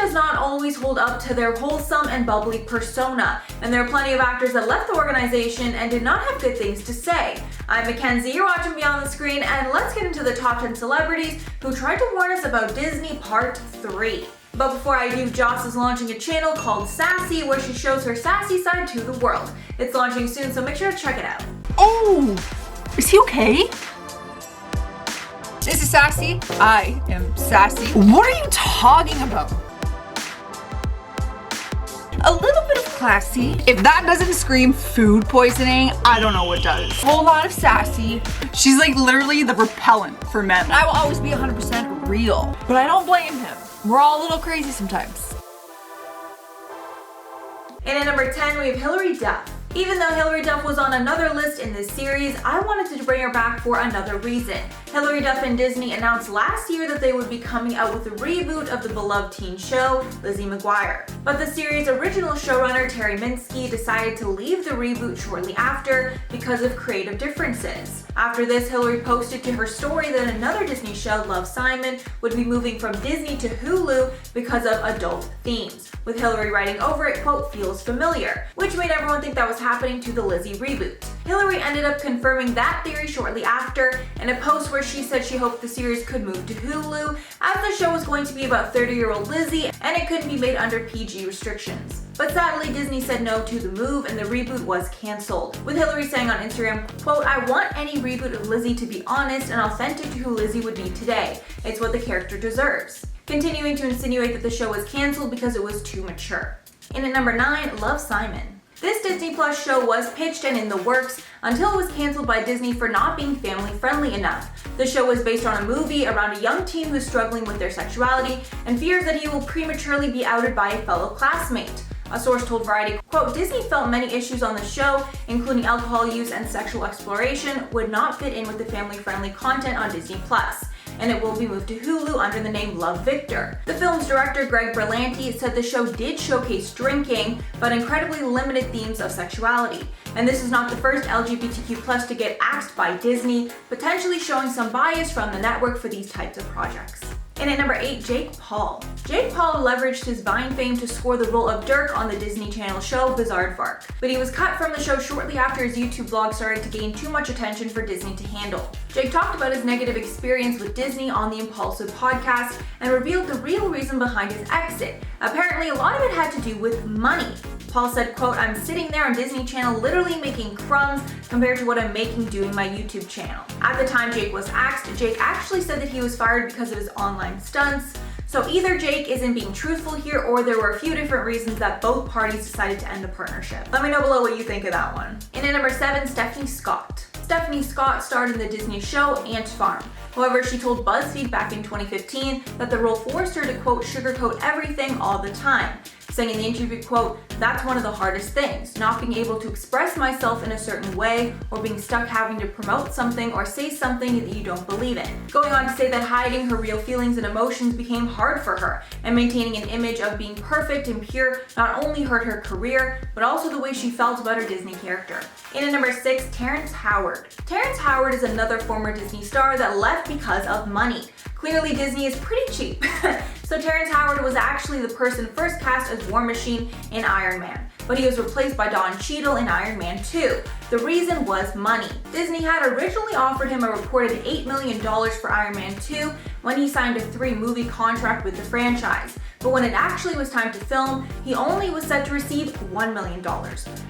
does not always hold up to their wholesome and bubbly persona, and there are plenty of actors that left the organization and did not have good things to say. I'm Mackenzie, you're watching Beyond the Screen, and let's get into the top 10 celebrities who tried to warn us about Disney Part 3. But before I do, Joss is launching a channel called Sassy, where she shows her sassy side to the world. It's launching soon, so make sure to check it out. Oh, is he okay? This is Sassy. I am Sassy. What are you talking about? A little bit of classy. If that doesn't scream food poisoning, I don't know what does. A whole lot of sassy. She's like literally the repellent for men. I will always be 100% real, but I don't blame him. We're all a little crazy sometimes. And at number 10, we have Hilary Duff. Even though Hilary Duff was on another list in this series, I wanted to bring her back for another reason. Hilary Duff and Disney announced last year that they would be coming out with a reboot of the beloved teen show, Lizzie McGuire. But the series' original showrunner, Terry Minsky, decided to leave the reboot shortly after because of creative differences. After this, Hilary posted to her story that another Disney show, Love, Simon, would be moving from Disney to Hulu because of adult themes, with Hilary writing over it, quote, feels familiar, which made everyone think that was happening to the Lizzie reboot. Hilary ended up confirming that theory shortly after in a post where she said she hoped the series could move to Hulu, as the show was going to be about 30-year-old Lizzie and it couldn't be made under PG restrictions. But sadly, Disney said no to the move and the reboot was cancelled, with Hilary saying on Instagram, quote, I want any reboot of Lizzie to be honest and authentic to who Lizzie would be today. It's what the character deserves. Continuing to insinuate that the show was cancelled because it was too mature. And at number 9, Love, Simon. This Disney Plus show was pitched and in the works until it was cancelled by Disney for not being family friendly enough. The show was based on a movie around a young teen who's struggling with their sexuality and fears that he will prematurely be outed by a fellow classmate. A source told Variety, quote, Disney felt many issues on the show, including alcohol use and sexual exploration, would not fit in with the family-friendly content on Disney Plus, and it will be moved to Hulu under the name Love, Victor. The film's director, Greg Berlanti, said the show did showcase drinking, but incredibly limited themes of sexuality. And this is not the first LGBTQ+ to get axed by Disney, potentially showing some bias from the network for these types of projects. And at number 8, Jake Paul. Jake Paul leveraged his Vine fame to score the role of Dirk on the Disney Channel show Bizaardvark, but he was cut from the show shortly after his YouTube blog started to gain too much attention for Disney to handle. Jake talked about his negative experience with Disney on the Impulsive podcast and revealed the real reason behind his exit. Apparently, a lot of it had to do with money. Paul said, quote, I'm sitting there on Disney Channel literally making crumbs compared to what I'm making doing my YouTube channel. At the time Jake was axed, Jake actually said that he was fired because of his online stunts. So either Jake isn't being truthful here, or there were a few different reasons that both parties decided to end the partnership. Let me know below what you think of that one. And at number 7, Stephanie Scott. Stephanie Scott starred in the Disney show Ant Farm. However, she told BuzzFeed back in 2015 that the role forced her to, quote, sugarcoat everything all the time, saying in the interview, quote, that's one of the hardest things, not being able to express myself in a certain way or being stuck having to promote something or say something that you don't believe in. Going on to say that hiding her real feelings and emotions became hard for her, and maintaining an image of being perfect and pure not only hurt her career, but also the way she felt about her Disney character. And at number 6, Terrence Howard. Terrence Howard is another former Disney star that left because of money. Clearly Disney is pretty cheap. So Terrence Howard was actually the person first cast as War Machine in Iron Man, but he was replaced by Don Cheadle in Iron Man 2. The reason was money. Disney had originally offered him a reported $8 million for Iron Man 2 when he signed a 3-movie contract with the franchise. But when it actually was time to film, he only was set to receive $1 million.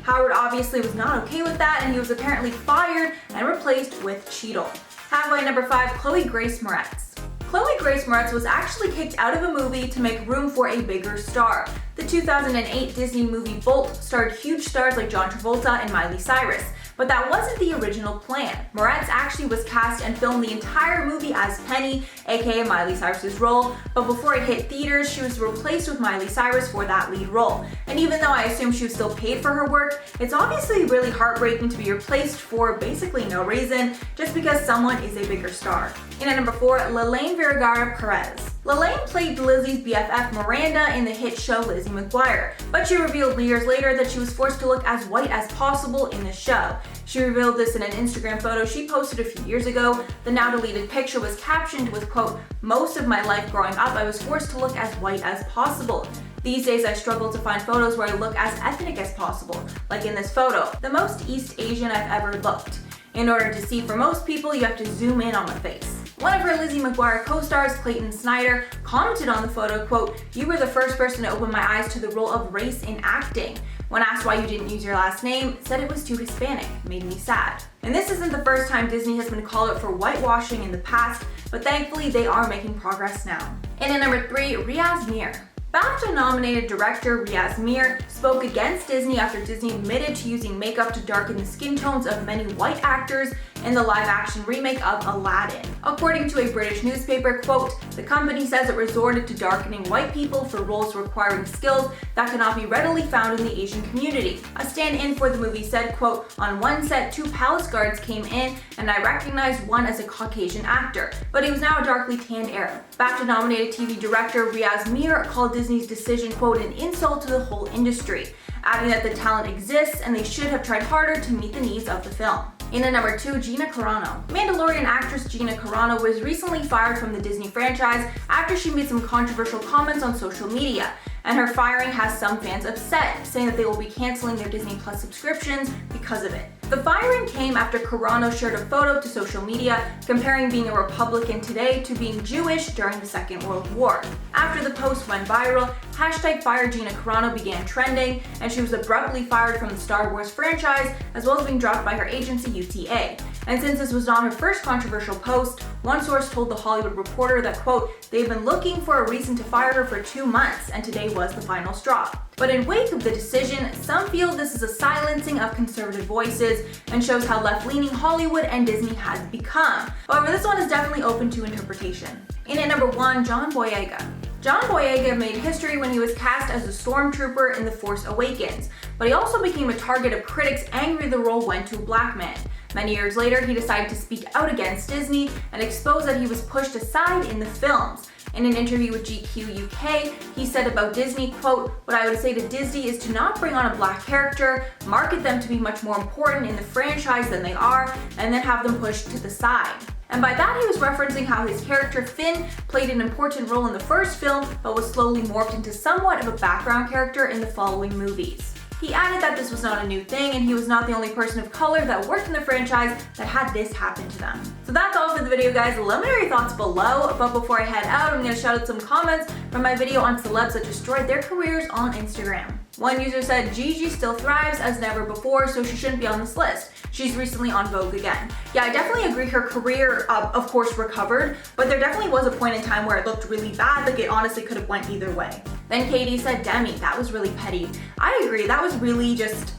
Howard obviously was not okay with that, and he was apparently fired and replaced with Cheadle. Halfway, number 5, Chloe Grace Moretz. Chloe Grace Moretz was actually kicked out of a movie to make room for a bigger star. The 2008 Disney movie Bolt starred huge stars like John Travolta and Miley Cyrus, but that wasn't the original plan. Moretz actually was cast and filmed the entire movie as Penny, aka Miley Cyrus's role, but before it hit theaters, she was replaced with Miley Cyrus for that lead role. And even though I assume she was still paid for her work, it's obviously really heartbreaking to be replaced for basically no reason, just because someone is a bigger star. And at number 4, Lelaine Vergara Perez. Lelaine played Lizzie's BFF Miranda in the hit show Lizzie McGuire, but she revealed years later that she was forced to look as white as possible in the show. She revealed this in an Instagram photo she posted a few years ago. The now deleted picture was captioned with, quote, "Most of my life growing up, I was forced to look as white as possible. These days I struggle to find photos where I look as ethnic as possible, like in this photo, the most East Asian I've ever looked. In order to see for most people, you have to zoom in on my face." One of her Lizzie McGuire co-stars, Clayton Snyder, commented on the photo, quote, "You were the first person to open my eyes to the role of race in acting. When asked why you didn't use your last name, said it was too Hispanic. Made me sad." And this isn't the first time Disney has been called out for whitewashing in the past, but thankfully they are making progress now. And at number 3, Riaz Mir. BAFTA-nominated director Riaz Mir spoke against Disney after Disney admitted to using makeup to darken the skin tones of many white actors in the live-action remake of Aladdin. According to a British newspaper, quote, "The company says it resorted to darkening white people for roles requiring skills that cannot be readily found in the Asian community." A stand-in for the movie said, quote, "On one set, 2 palace guards came in and I recognized one as a Caucasian actor, but he was now a darkly tanned Arab." BAFTA-nominated TV director Riaz Mir called Disney's decision, quote, "an insult to the whole industry," adding that the talent exists and they should have tried harder to meet the needs of the film. In at number 2, Gina Carano. Mandalorian actress Gina Carano was recently fired from the Disney franchise after she made some controversial comments on social media, and her firing has some fans upset, saying that they will be canceling their Disney Plus subscriptions because of it. The firing came after Carano shared a photo to social media comparing being a Republican today to being Jewish during the Second World War. After the post went viral, #FireGina Carano began trending, and she was abruptly fired from the Star Wars franchise, as well as being dropped by her agency UTA. And since this was not her first controversial post, one source told The Hollywood Reporter that, quote, "They've been looking for a reason to fire her for 2 months, and today was the final straw." But in wake of the decision, some feel this is a silencing of conservative voices and shows how left-leaning Hollywood and Disney has become. However, this one is definitely open to interpretation. In at number 1, John Boyega. John Boyega made history when he was cast as a stormtrooper in The Force Awakens, but he also became a target of critics angry the role went to a black man. Many years later, he decided to speak out against Disney and expose that he was pushed aside in the films. In an interview with GQ UK, he said about Disney, quote, "What I would say to Disney is to not bring on a black character, market them to be much more important in the franchise than they are, and then have them pushed to the side." And by that he was referencing how his character Finn played an important role in the first film, but was slowly morphed into somewhat of a background character in the following movies. He added that this was not a new thing and he was not the only person of color that worked in the franchise that had this happen to them. So that's all for the video, guys. Let me know your thoughts below, but before I head out, I'm going to shout out some comments from my video on celebs that destroyed their careers on Instagram. One user said, "Gigi still thrives as never before, so she shouldn't be on this list. She's recently on Vogue again." Yeah, I definitely agree her career, of course, recovered, but there definitely was a point in time where it looked really bad, like it honestly could have went either way. Then Katie said, "Demi, that was really petty." I agree, that was really just,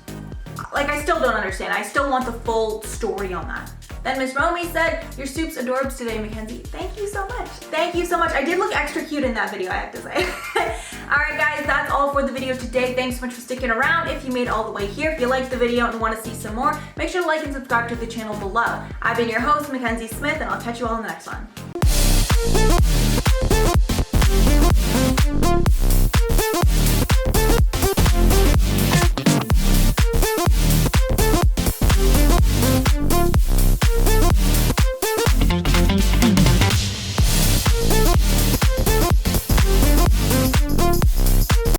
like, I still don't understand. I still want the full story on that. Then Miss Romy said, "Your soup's adorbs today, Mackenzie." Thank you so much. Thank you so much. I did look extra cute in that video, I have to say. Alright guys, that's all for the video today. Thanks so much for sticking around. If you made it all the way here, if you liked the video and want to see some more, make sure to like and subscribe to the channel below. I've been your host, Mackenzie Smith, and I'll catch you all in the next one.